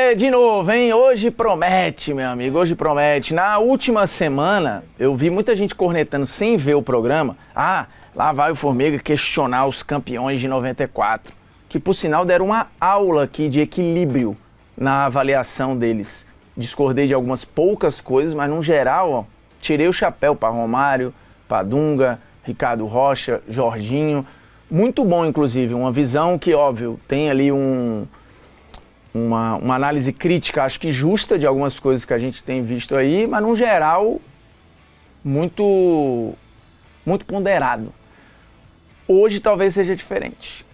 Miller de novo, hein? Hoje promete, meu amigo, hoje promete. Na última semana, eu vi muita gente cornetando sem ver o programa. Ah, lá vai o Formiga questionar os campeões de 94. Que, por sinal, deram uma aula aqui de equilíbrio na avaliação deles. Discordei de algumas poucas coisas, mas, no geral, ó, tirei o chapéu para Romário, para Dunga, Ricardo Rocha, Jorginho. Muito bom, inclusive, uma visão que, óbvio, tem ali uma análise crítica, acho que justa, de algumas coisas que a gente tem visto aí, mas, no geral, muito ponderado. Hoje talvez seja diferente.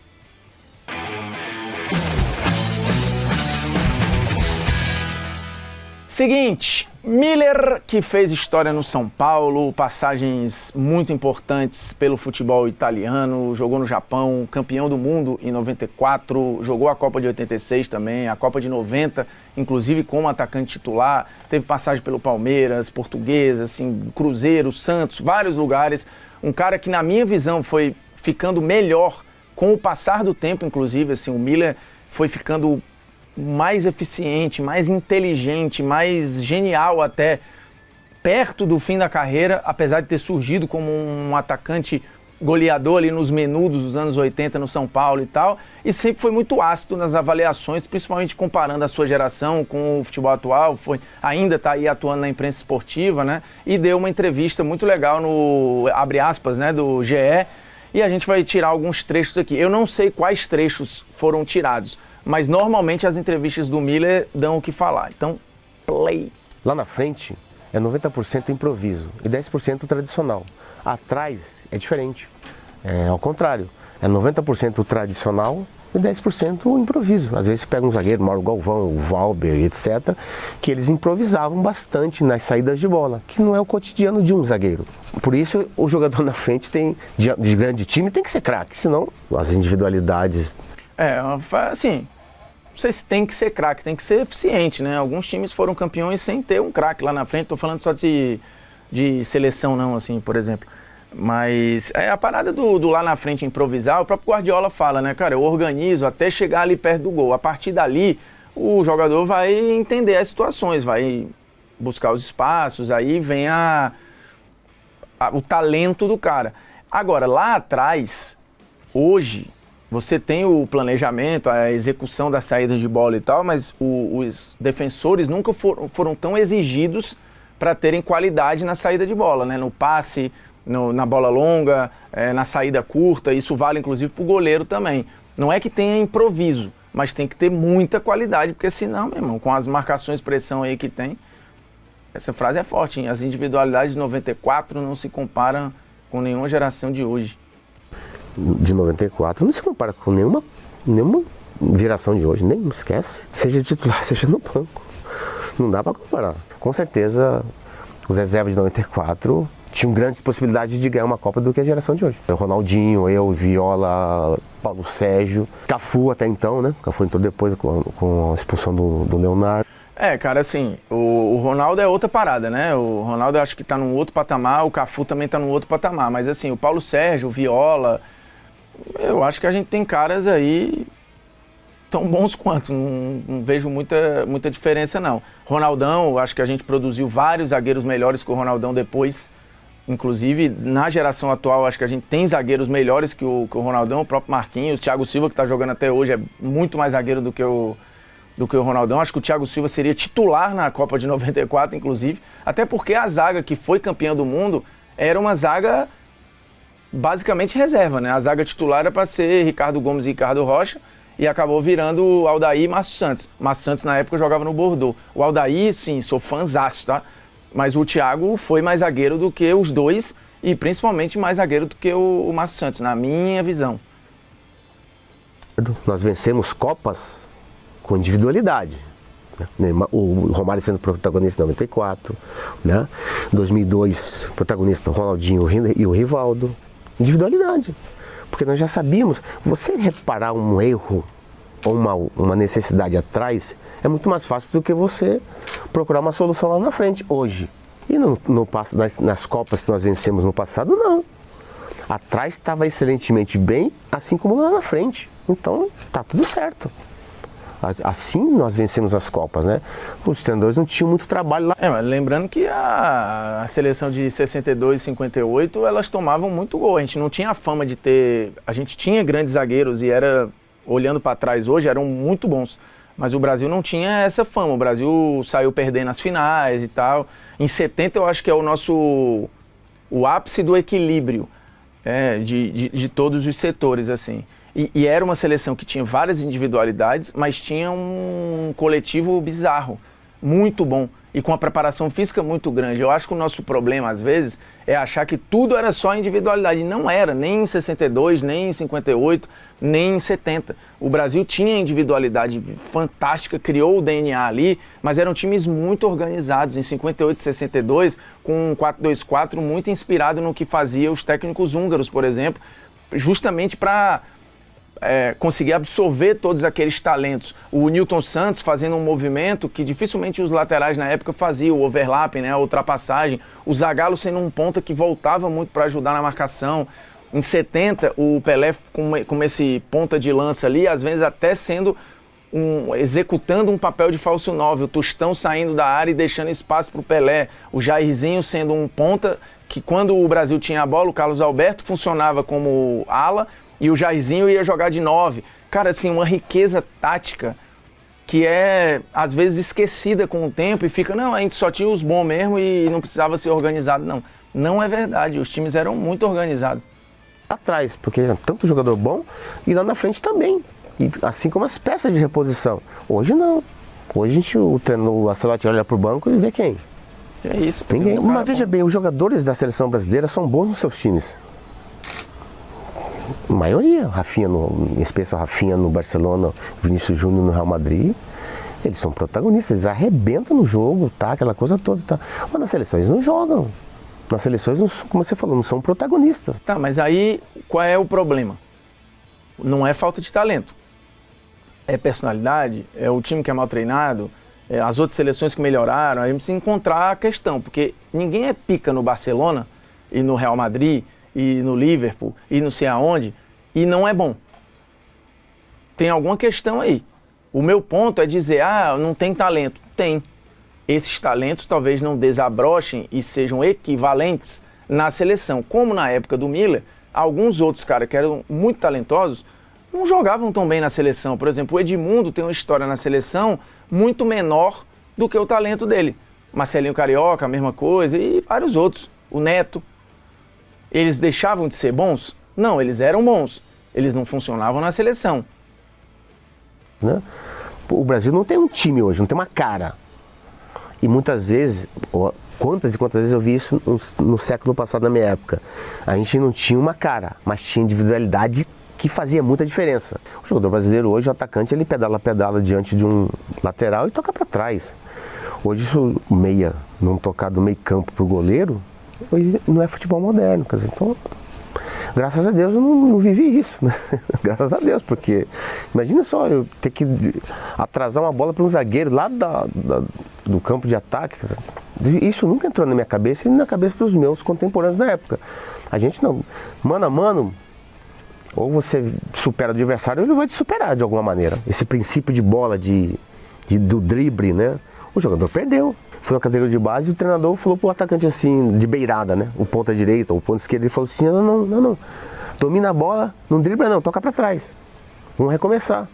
Seguinte, Miller, que fez história no São Paulo, passagens muito importantes pelo futebol italiano, jogou no Japão, campeão do mundo em 94, jogou a Copa de 86 também, a Copa de 90, inclusive como atacante titular, teve passagem pelo Palmeiras, Portuguesa, assim, Cruzeiro, Santos, vários lugares. Um cara que, na minha visão, foi ficando melhor com o passar do tempo, inclusive, assim, o Miller foi ficando mais eficiente, mais inteligente, mais genial até perto do fim da carreira, apesar de ter surgido como um atacante goleador ali nos menudos dos anos 80 no São Paulo e tal, e sempre foi muito ácido nas avaliações, principalmente comparando a sua geração com o futebol atual, ainda está aí atuando na imprensa esportiva, né, e deu uma entrevista muito legal no, abre aspas, né, do GE, e a gente vai tirar alguns trechos aqui. Eu não sei quais trechos foram tirados, mas normalmente as entrevistas do Miller dão o que falar. Então, play. Lá na frente é 90% improviso e 10% tradicional. Atrás é diferente. É ao contrário. É 90% tradicional e 10% improviso. Às vezes você pega um zagueiro, Mauro Galvão, o Valber, etc., que eles improvisavam bastante nas saídas de bola, que não é o cotidiano de um zagueiro. Por isso o jogador na frente de grande time tem que ser craque, senão as individualidades... assim, vocês têm que ser craque, tem que ser eficiente, né? Alguns times foram campeões sem ter um craque lá na frente, tô falando só de seleção não, assim, por exemplo. Mas a parada do lá na frente improvisar, o próprio Guardiola fala, né, cara, eu organizo até chegar ali perto do gol. A partir dali, o jogador vai entender as situações, vai buscar os espaços, aí vem o talento do cara. Agora, lá atrás, hoje, você tem o planejamento, a execução das saídas de bola e tal, mas os defensores nunca foram tão exigidos para terem qualidade na saída de bola, né? No passe, na bola longa, na saída curta. Isso vale inclusive para o goleiro também. Não é que tenha improviso, mas tem que ter muita qualidade, porque senão, meu irmão, com as marcações de pressão aí que tem, essa frase é forte, hein? As individualidades de 94 não se comparam com nenhuma geração de hoje. De 94 não se compara com nenhuma geração de hoje, nem esquece. Seja titular, seja no banco. Não dá para comparar. Com certeza, os reservas de 94 tinham grandes possibilidades de ganhar uma Copa do que a geração de hoje. O Ronaldinho, eu, Viola, Paulo Sérgio, Cafu até então, né? Cafu entrou depois com a expulsão do Leonardo. Cara, assim, o Ronaldo é outra parada, né? O Ronaldo acho que tá num outro patamar, o Cafu também tá num outro patamar, mas assim, o Paulo Sérgio, o Viola, eu acho que a gente tem caras aí tão bons quanto, não vejo muita diferença não. Ronaldão, acho que a gente produziu vários zagueiros melhores que o Ronaldão depois, inclusive na geração atual acho que a gente tem zagueiros melhores que o Ronaldão, o próprio Marquinhos, o Thiago Silva que tá jogando até hoje é muito mais zagueiro do que o Ronaldão. Acho que o Thiago Silva seria titular na Copa de 94, inclusive, até porque a zaga que foi campeã do mundo era uma zaga basicamente reserva, né? A zaga titular era para ser Ricardo Gomes e Ricardo Rocha, e acabou virando Aldair e Márcio Santos. Márcio Santos na época jogava no Bordeaux. O Aldair, sim, sou fãzaço, tá? Mas o Thiago foi mais zagueiro do que os dois, e principalmente mais zagueiro do que o Márcio Santos, na minha visão. Nós vencemos Copas com individualidade. O Romário sendo protagonista em 94, né? 2002, protagonista o Ronaldinho e o Rivaldo. Individualidade. Porque nós já sabíamos, você reparar um erro ou uma necessidade atrás, é muito mais fácil do que você procurar uma solução lá na frente, hoje. E nas Copas que nós vencemos no passado, não. Atrás estava excelentemente bem, assim como lá na frente. Então, tá tudo certo. Assim nós vencemos as Copas, né? Os treinadores não tinham muito trabalho lá. Mas lembrando que a seleção de 62 e 58, elas tomavam muito gol. A gente não tinha a fama de ter... A gente tinha grandes zagueiros e olhando para trás hoje, eram muito bons. Mas o Brasil não tinha essa fama. O Brasil saiu perdendo as finais e tal. Em 70 eu acho que é o ápice do equilíbrio de todos os setores, assim. E era uma seleção que tinha várias individualidades, mas tinha um coletivo bizarro, muito bom, e com a preparação física muito grande. Eu acho que o nosso problema, às vezes, é achar que tudo era só individualidade. E não era, nem em 62, nem em 58, nem em 70. O Brasil tinha individualidade fantástica, criou o DNA ali, mas eram times muito organizados. Em 58 e 62, com um 4-2-4 muito inspirado no que faziam os técnicos húngaros, por exemplo, justamente para... conseguir absorver todos aqueles talentos. O Nilton Santos fazendo um movimento que dificilmente os laterais na época faziam, o overlapping, né, a ultrapassagem. O Zagallo sendo um ponta que voltava muito para ajudar na marcação. Em 70, o Pelé com esse ponta de lança ali, às vezes até executando um papel de falso 9, o Tostão saindo da área e deixando espaço para o Pelé. O Jairzinho sendo um ponta que, quando o Brasil tinha a bola, o Carlos Alberto funcionava como ala, e o Jairzinho ia jogar de 9. Cara, assim, uma riqueza tática que é, às vezes, esquecida com o tempo e fica, não, a gente só tinha os bons mesmo e não precisava ser organizado. Não, não é verdade. Os times eram muito organizados. Atrás, porque é tanto jogador bom e lá na frente também. E, assim como as peças de reposição. Hoje não. Hoje o Ancelotti olha pro banco e vê quem? É isso. Ninguém. Mas veja bem, os jogadores da seleção brasileira são bons nos seus times. A maioria, em especial Rafinha no Barcelona, Vinícius Júnior no Real Madrid, eles são protagonistas, eles arrebentam no jogo, tá? Aquela coisa toda, tá? Mas nas seleções não jogam. Nas seleções, como você falou, não são protagonistas. Tá, mas aí qual é o problema? Não é falta de talento. É personalidade, é o time que é mal treinado, é as outras seleções que melhoraram, aí precisa encontrar a questão, porque ninguém é pica no Barcelona e no Real Madrid, e no Liverpool, e não sei aonde, e não é bom. Tem alguma questão aí. O meu ponto é dizer, não tem talento. Tem. Esses talentos talvez não desabrochem e sejam equivalentes na seleção. Como na época do Miller, alguns outros caras que eram muito talentosos não jogavam tão bem na seleção. Por exemplo, o Edmundo tem uma história na seleção muito menor do que o talento dele. Marcelinho Carioca, a mesma coisa, e vários outros. O Neto. Eles deixavam de ser bons? Não, eles eram bons. Eles não funcionavam na seleção. Né? O Brasil não tem um time hoje, não tem uma cara. E muitas vezes, quantas e quantas vezes eu vi isso no século passado, na minha época. A gente não tinha uma cara, mas tinha individualidade que fazia muita diferença. O jogador brasileiro hoje, o atacante, ele pedala diante de um lateral e toca para trás. Hoje, se o meia não tocar do meio campo pro goleiro, hoje não é futebol moderno, quer dizer, então, graças a Deus eu não vivi isso, né? Graças a Deus, porque imagina só eu ter que atrasar uma bola para um zagueiro lá do campo de ataque, isso nunca entrou na minha cabeça e na cabeça dos meus contemporâneos da época. A gente não, mano a mano, ou você supera o adversário ou ele vai te superar de alguma maneira. Esse princípio de bola, do drible, né? O jogador perdeu. Foi na categoria de base e o treinador falou pro atacante assim, de beirada, né? O ponta direita, o ponta esquerda, ele falou assim, não. Domina a bola, não dribla não, toca para trás. Vamos recomeçar.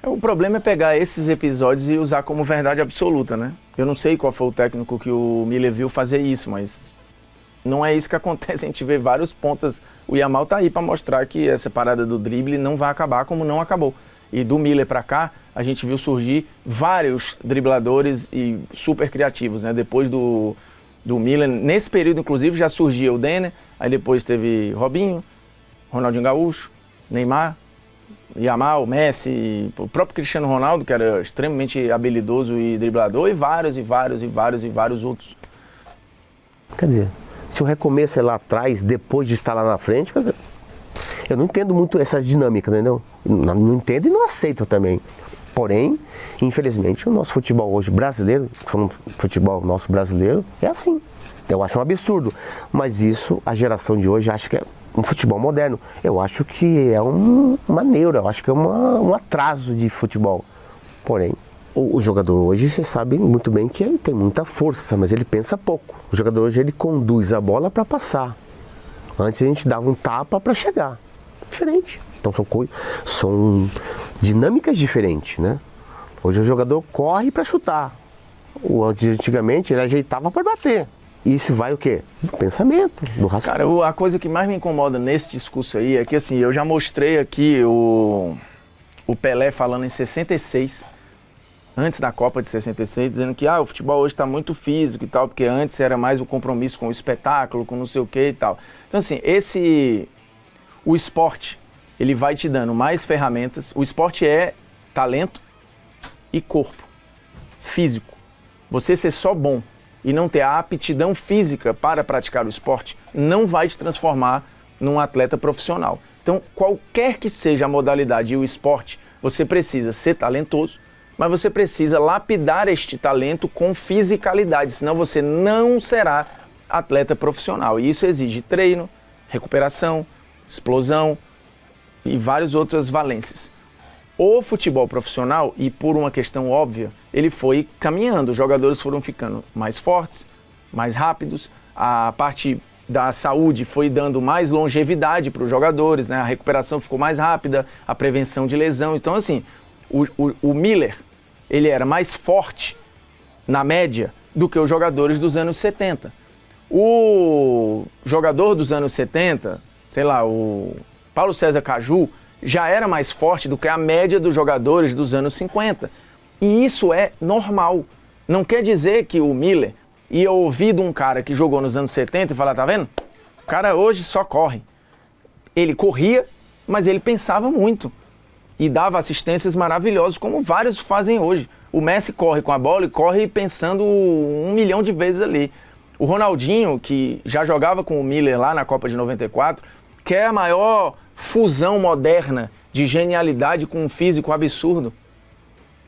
O problema é pegar esses episódios e usar como verdade absoluta, né? Eu não sei qual foi o técnico que o Miller viu fazer isso, mas não é isso que acontece. A gente vê vários pontas. O Yamal tá aí para mostrar que essa parada do drible não vai acabar como não acabou. E do Miller para cá, a gente viu surgir vários dribladores e super criativos, né? Depois do Miller, nesse período inclusive já surgia o Denner, aí depois teve Robinho, Ronaldinho Gaúcho, Neymar, Yamal, Messi, o próprio Cristiano Ronaldo, que era extremamente habilidoso e driblador, e vários outros. Quer dizer, se o recomeço é lá atrás, depois de estar lá na frente, quer dizer, eu não entendo muito essas dinâmicas, entendeu? Não entendo e não aceito também. Porém, infelizmente, o nosso futebol hoje brasileiro, falando futebol nosso brasileiro, é assim. Eu acho um absurdo. Mas isso, a geração de hoje acha que é um futebol moderno. Eu acho que é uma neura, eu acho que é um atraso de futebol. Porém, o jogador hoje, você sabe muito bem que ele tem muita força, mas ele pensa pouco. O jogador hoje, ele conduz a bola para passar. Antes a gente dava um tapa para chegar. Diferente. Então são dinâmicas diferentes, né? Hoje o jogador corre para chutar. Antigamente ele ajeitava para bater. E isso vai o quê? Do pensamento, do raciocínio. Cara, a coisa que mais me incomoda nesse discurso aí é que, assim, eu já mostrei aqui o Pelé falando em 66, antes da Copa de 66, dizendo que o futebol hoje está muito físico e tal, porque antes era mais um compromisso com o espetáculo, com não sei o que e tal. Então, assim, o esporte, ele vai te dando mais ferramentas. O esporte é talento e corpo, físico. Você ser só bom e não ter a aptidão física para praticar o esporte não vai te transformar num atleta profissional. Então, qualquer que seja a modalidade e o esporte, você precisa ser talentoso, mas você precisa lapidar este talento com fisicalidade, senão você não será atleta profissional. E isso exige treino, recuperação, explosão e várias outras valências. O futebol profissional, e por uma questão óbvia, ele foi caminhando, os jogadores foram ficando mais fortes, mais rápidos, a parte da saúde foi dando mais longevidade para os jogadores, né? A recuperação ficou mais rápida, a prevenção de lesão. Então, assim, o Miller, ele era mais forte, na média, do que os jogadores dos anos 70. O jogador dos anos 70, sei lá, o Paulo César Caju, já era mais forte do que a média dos jogadores dos anos 50. E isso é normal. Não quer dizer que o Miller ia ouvir de um cara que jogou nos anos 70 e falar, tá vendo? O cara hoje só corre. Ele corria, mas ele pensava muito. E dava assistências maravilhosas, como vários fazem hoje. O Messi corre com a bola e corre pensando 1 milhão de vezes ali. O Ronaldinho, que já jogava com o Miller lá na Copa de 94, que é a maior fusão moderna de genialidade com um físico absurdo.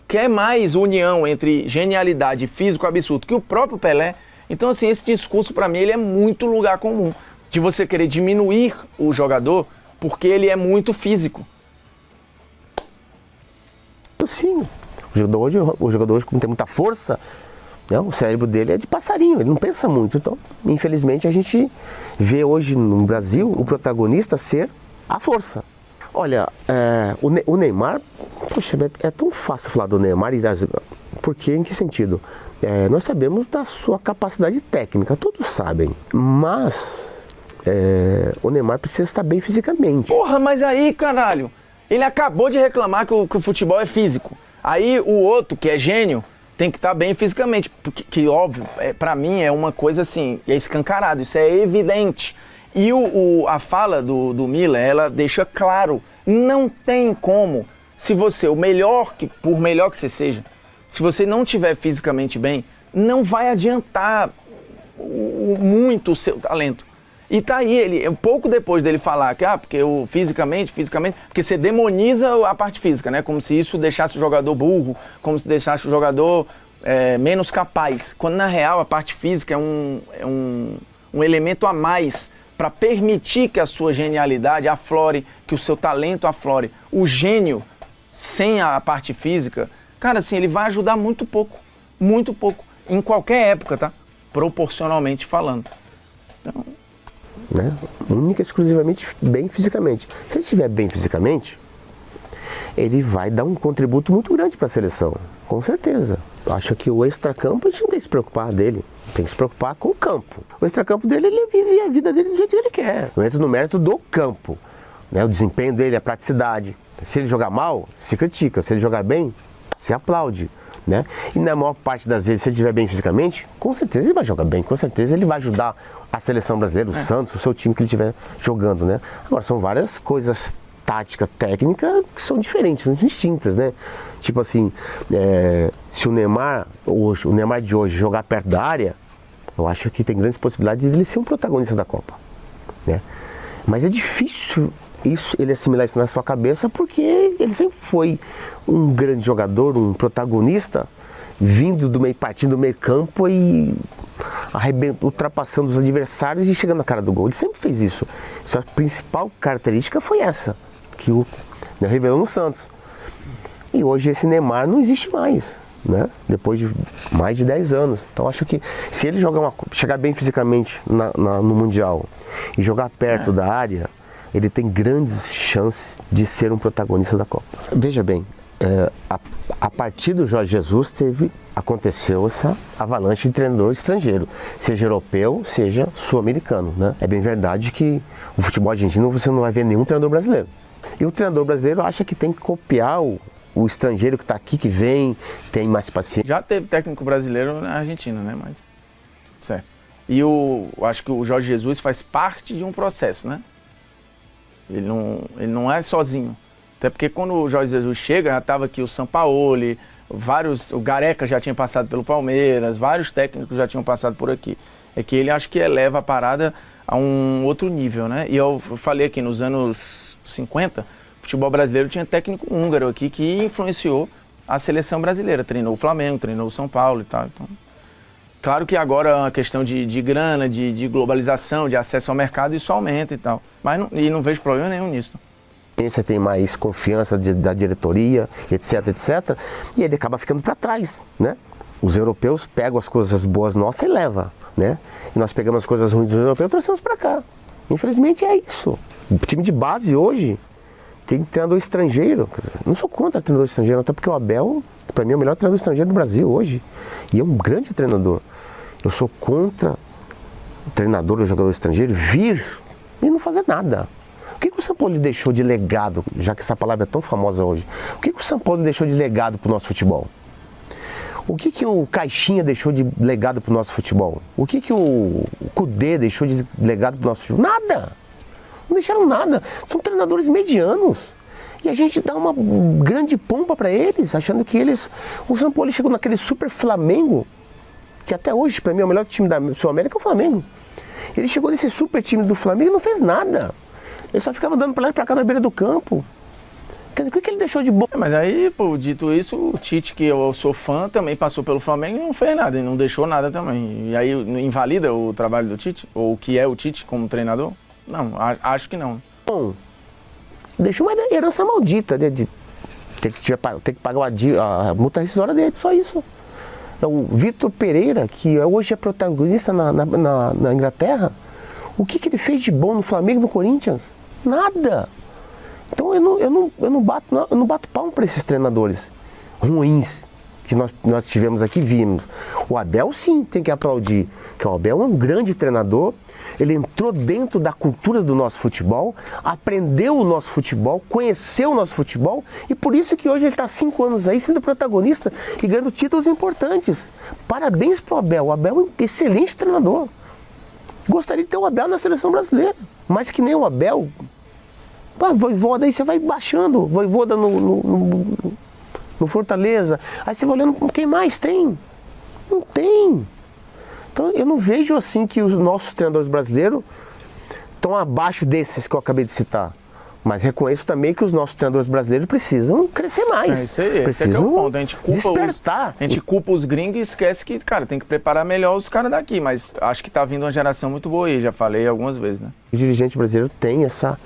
Quer mais união entre genialidade e físico absurdo que o próprio Pelé. Então, assim, esse discurso, para mim, ele é muito lugar comum. De você querer diminuir o jogador porque ele é muito físico. Sim. O jogador hoje, como tem muita força, né, o cérebro dele é de passarinho, ele não pensa muito. Então, infelizmente, a gente vê hoje no Brasil o protagonista ser a força. Olha, o Neymar, poxa, é tão fácil falar do Neymar, porque em que sentido? Nós sabemos da sua capacidade técnica, todos sabem, mas o Neymar precisa estar bem fisicamente. Porra, mas aí, caralho, ele acabou de reclamar que o futebol é físico. Aí o outro, que é gênio, tem que estar bem fisicamente, porque, que óbvio, pra mim é uma coisa assim, é escancarado, isso é evidente. E a fala do Miller, ela deixa claro, não tem como, se você, por melhor que você seja, se você não estiver fisicamente bem, não vai adiantar muito o seu talento. E tá aí, pouco depois dele falar que, porque fisicamente, porque você demoniza a parte física, né? Como se isso deixasse o jogador burro, como se deixasse o jogador menos capaz. Quando na real a parte física é um elemento a mais para permitir que a sua genialidade aflore, que o seu talento aflore. O gênio, sem a parte física, cara, assim, ele vai ajudar muito pouco, em qualquer época, tá? Proporcionalmente falando. Então... Né? Única e exclusivamente bem fisicamente. Se ele estiver bem fisicamente, ele vai dar um contributo muito grande para a seleção, com certeza. Acho que o extracampo a gente não tem que se preocupar dele, tem que se preocupar com o campo. O extracampo dele, ele vive a vida dele do jeito que ele quer. Não entra no mérito do campo, né? O desempenho dele, a praticidade. Se ele jogar mal, se critica. Se ele jogar bem, se aplaude. Né? E na maior parte das vezes, se ele estiver bem fisicamente, com certeza ele vai jogar bem, com certeza ele vai ajudar a seleção brasileira, o Santos, o seu time que ele estiver jogando, né? Agora, são várias coisas táticas, técnicas, que são diferentes, são distintas, né? Tipo assim, se o Neymar de hoje jogar perto da área, eu acho que tem grandes possibilidades de ele ser um protagonista da Copa, né? Mas é difícil ele assimilar isso na sua cabeça, porque ele sempre foi um grande jogador, um protagonista, partindo do meio campo e ultrapassando os adversários e chegando na cara do gol. Ele sempre fez isso. Sua principal característica foi essa, que revelou no Santos. E hoje esse Neymar não existe mais, né? Depois de mais de 10 anos. Então acho que se ele chegar bem fisicamente no Mundial e jogar perto da área, ele tem grandes chances de ser um protagonista da Copa. Veja bem, a partir do Jorge Jesus aconteceu essa avalanche de treinador estrangeiro, seja europeu, seja sul-americano, né? É bem verdade que o futebol argentino você não vai ver nenhum treinador brasileiro. E o treinador brasileiro acha que tem que copiar o estrangeiro que está aqui, que vem, tem mais paciência. Já teve técnico brasileiro na Argentina, né? Mas tudo certo. E eu acho que o Jorge Jesus faz parte de um processo, né? Ele não é sozinho. Até porque quando o Jorge Jesus chega, já estava aqui o Sampaoli, o Gareca já tinha passado pelo Palmeiras, vários técnicos já tinham passado por aqui. É que ele acho que eleva a parada a um outro nível, né? E eu falei aqui, nos anos 50, o futebol brasileiro tinha técnico húngaro aqui que influenciou a seleção brasileira. Treinou o Flamengo, treinou o São Paulo e tal. Então, claro que agora é uma questão de grana, de globalização, de acesso ao mercado, isso aumenta e tal. Mas não vejo problema nenhum nisso. Você tem mais confiança da diretoria, etc, etc. E ele acaba ficando para trás, né? Os europeus pegam as coisas boas nossas e levam, né? E nós pegamos as coisas ruins dos europeus e trouxemos para cá. Infelizmente é isso. O time de base hoje tem treinador estrangeiro. Não sou contra treinador estrangeiro, até porque o Abel, para mim, é o melhor treinador estrangeiro do Brasil hoje. E é um grande treinador. Eu sou contra o treinador ou jogador estrangeiro vir e não fazer nada. O que o São Paulo deixou de legado, já que essa palavra é tão famosa hoje? O que o São Paulo deixou de legado para o nosso futebol? O que o Caixinha deixou de legado para o nosso futebol? O que o Cudê deixou de legado para o nosso futebol? Nada! Não deixaram nada. São treinadores medianos. E a gente dá uma grande pompa para eles, achando que eles... O São Paulo chegou naquele super Flamengo, que até hoje, para mim, é o melhor time da Sul-América, é o Flamengo. Ele chegou nesse super time do Flamengo e não fez nada. Ele só ficava andando para lá e para cá na beira do campo. Quer dizer, o que ele deixou de bom? Mas aí, pô, dito isso, o Tite, que eu sou fã, também passou pelo Flamengo e não fez nada, e não deixou nada também. E aí invalida o trabalho do Tite? Ou o que é o Tite como treinador? Não, acho que não. Bom, deixou uma herança maldita, né, de ter que pagar a multa rescisória dele, só isso. O Vitor Pereira, que hoje é protagonista na Inglaterra, o que ele fez de bom no Flamengo e no Corinthians? Nada. Então eu não bato palmo para esses treinadores ruins que nós tivemos aqui, vimos. O Abel sim tem que aplaudir, que o Abel é um grande treinador, ele entrou dentro da cultura do nosso futebol, aprendeu o nosso futebol, conheceu o nosso futebol e por isso que hoje ele está há 5 anos aí sendo protagonista e ganhando títulos importantes. Parabéns para o Abel é um excelente treinador. Gostaria de ter o Abel na seleção brasileira, mas que nem o Abel, Vojvoda aí você vai baixando, Vojvoda no Fortaleza, aí você vai olhando quem mais tem, não tem. Então eu não vejo assim que os nossos treinadores brasileiros estão abaixo desses que eu acabei de citar. Mas reconheço também que os nossos treinadores brasileiros precisam crescer mais. Isso aí, precisam esse é o ponto. A gente culpa despertar. A gente culpa os gringos e esquece que, cara, tem que preparar melhor os caras daqui. Mas acho que tá vindo uma geração muito boa aí, já falei algumas vezes, né? O dirigente brasileiro tem essa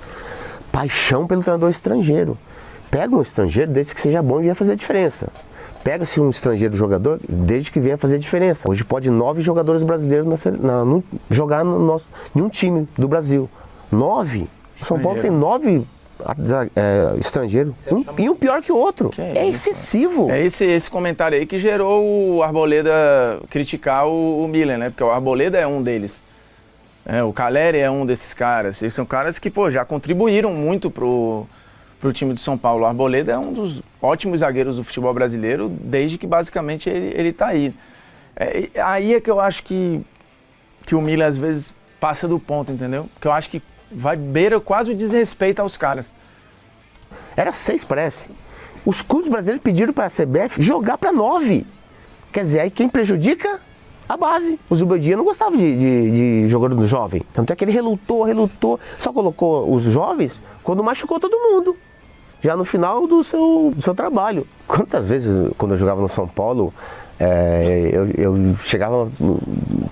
paixão pelo treinador estrangeiro. Pega um estrangeiro desde que seja bom e venha fazer a diferença. Pega-se um estrangeiro jogador desde que venha fazer a diferença. Hoje pode 9 jogadores brasileiros jogar em um time do Brasil. 9. O São Paulo tem 9 estrangeiros. E um pior que o outro. É excessivo. É esse comentário aí que gerou o Arboleda criticar o Milan, né? Porque o Arboleda é um deles. O Caleri é um desses caras. Eles são caras que, pô, já contribuíram muito pro time do São Paulo. O Arboleda é um dos ótimos zagueiros do futebol brasileiro, desde que basicamente ele tá aí. Aí é que eu acho que o Milan às vezes passa do ponto, entendeu? Porque eu acho que vai beira quase o desrespeito aos caras. Era 6, parece. Os clubes brasileiros pediram para a CBF jogar para 9. Quer dizer, aí quem prejudica? A base. O Zubeldia não gostava de jogador jovem. Tanto é que ele relutou. Só colocou os jovens quando machucou todo mundo. Já no final do seu trabalho. Quantas vezes, quando eu jogava no São Paulo, eu chegava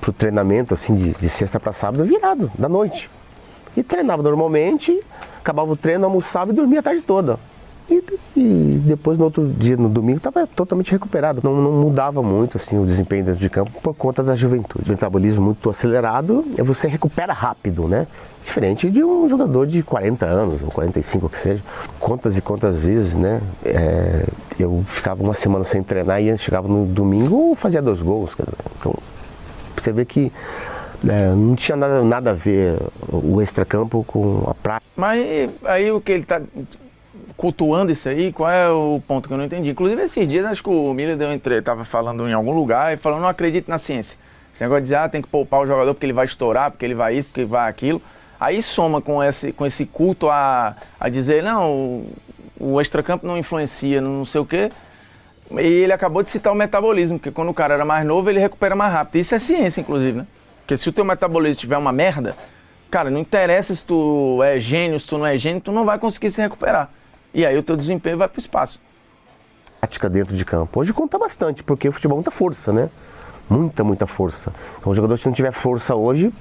pro treinamento assim, de sexta para sábado virado, da noite. E treinava normalmente, acabava o treino, almoçava e dormia a tarde toda. E depois no outro dia, no domingo, estava totalmente recuperado. Não mudava muito assim, o desempenho dentro de campo por conta da juventude. O metabolismo muito acelerado, você recupera rápido, né? Diferente de um jogador de 40 anos, ou 45, o que seja. Quantas e quantas vezes, né? Eu ficava uma semana sem treinar e chegava no domingo fazia 2 gols. Então, você vê que não tinha nada a ver o extracampo com a prática. Mas aí o que ele está cultuando isso aí, qual é o ponto que eu não entendi? Inclusive esses dias, acho que o Miller estava falando em algum lugar e falando, não acredito na ciência. Esse negócio de dizer, tem que poupar o jogador porque ele vai estourar, porque ele vai isso, porque ele vai aquilo. Aí soma com esse culto a dizer, não, o extracampo não influencia, não sei o quê. E ele acabou de citar o metabolismo, porque quando o cara era mais novo, ele recupera mais rápido. Isso é ciência, inclusive, né? Porque se o teu metabolismo tiver uma merda, cara, não interessa se tu é gênio, se tu não é gênio, tu não vai conseguir se recuperar. E aí o teu desempenho vai pro espaço. Prática dentro de campo. Hoje conta bastante, porque o futebol é muita força, né? Muita força. Então, o jogador, se não tiver força hoje,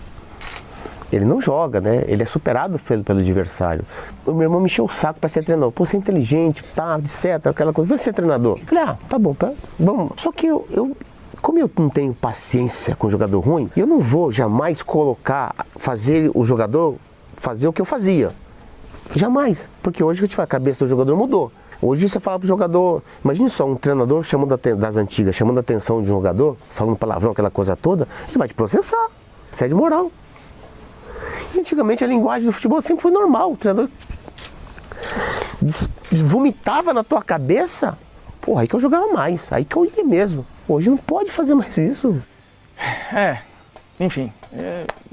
ele não joga, né? Ele é superado pelo adversário. O meu irmão me encheu o saco para ser treinador. Pô, você é inteligente, tá, etc, aquela coisa. Vai ser treinador. Eu falei, tá bom, tá, vamos. Só que como eu não tenho paciência com jogador ruim, eu não vou jamais fazer o jogador fazer o que eu fazia. Jamais. Porque hoje a cabeça do jogador mudou. Hoje você fala pro jogador, imagine só, um treinador das antigas, chamando a atenção de um jogador, falando palavrão, aquela coisa toda, ele vai te processar. Sério moral. E antigamente a linguagem do futebol sempre foi normal. O treinador vomitava na tua cabeça, porra, aí que eu jogava mais, aí que eu ia mesmo. Hoje não pode fazer mais isso. Enfim,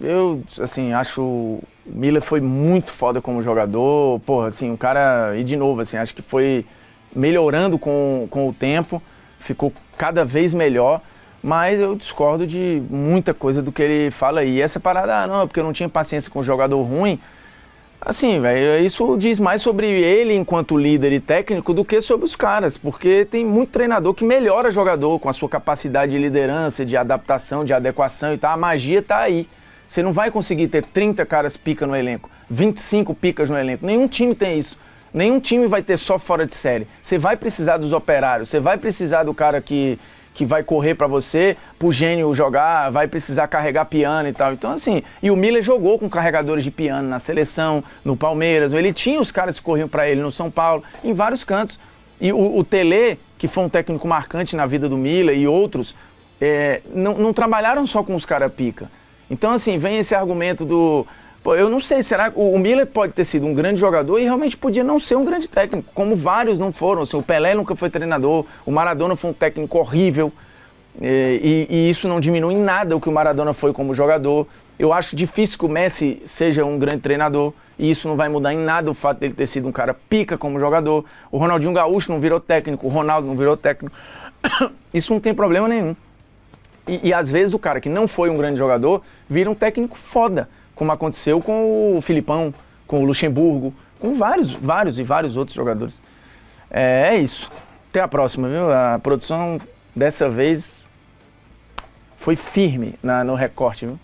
eu assim, acho o Miller foi muito foda como jogador, porra, assim, o cara, e de novo, assim, acho que foi melhorando com o tempo, ficou cada vez melhor, mas eu discordo de muita coisa do que ele fala aí. E essa parada, não, é porque eu não tinha paciência com o jogador ruim, assim, velho, isso diz mais sobre ele enquanto líder e técnico do que sobre os caras, porque tem muito treinador que melhora jogador com a sua capacidade de liderança, de adaptação, de adequação e tal, a magia tá aí. Você não vai conseguir ter 30 caras pica no elenco, 25 picas no elenco, nenhum time tem isso. Nenhum time vai ter só fora de série. Você vai precisar dos operários, você vai precisar do cara que vai correr pra você, pro gênio jogar, vai precisar carregar piano e tal. Então, assim, e o Miller jogou com carregadores de piano na seleção, no Palmeiras, ele tinha os caras que corriam pra ele no São Paulo, em vários cantos. E o Tele, que foi um técnico marcante na vida do Miller e outros, não trabalharam só com os caras pica. Então, assim, vem esse argumento do... Pô, eu não sei, será que o Miller pode ter sido um grande jogador e realmente podia não ser um grande técnico, como vários não foram. Assim, o Pelé nunca foi treinador, o Maradona foi um técnico horrível, e isso não diminui em nada o que o Maradona foi como jogador. Eu acho difícil que o Messi seja um grande treinador, e isso não vai mudar em nada o fato dele ter sido um cara pica como jogador. O Ronaldinho Gaúcho não virou técnico, o Ronaldo não virou técnico. Isso não tem problema nenhum. E às vezes o cara que não foi um grande jogador vira um técnico foda, como aconteceu com o Filipão, com o Luxemburgo, com vários outros jogadores. É isso. Até a próxima, viu? A produção dessa vez foi firme no recorte, viu?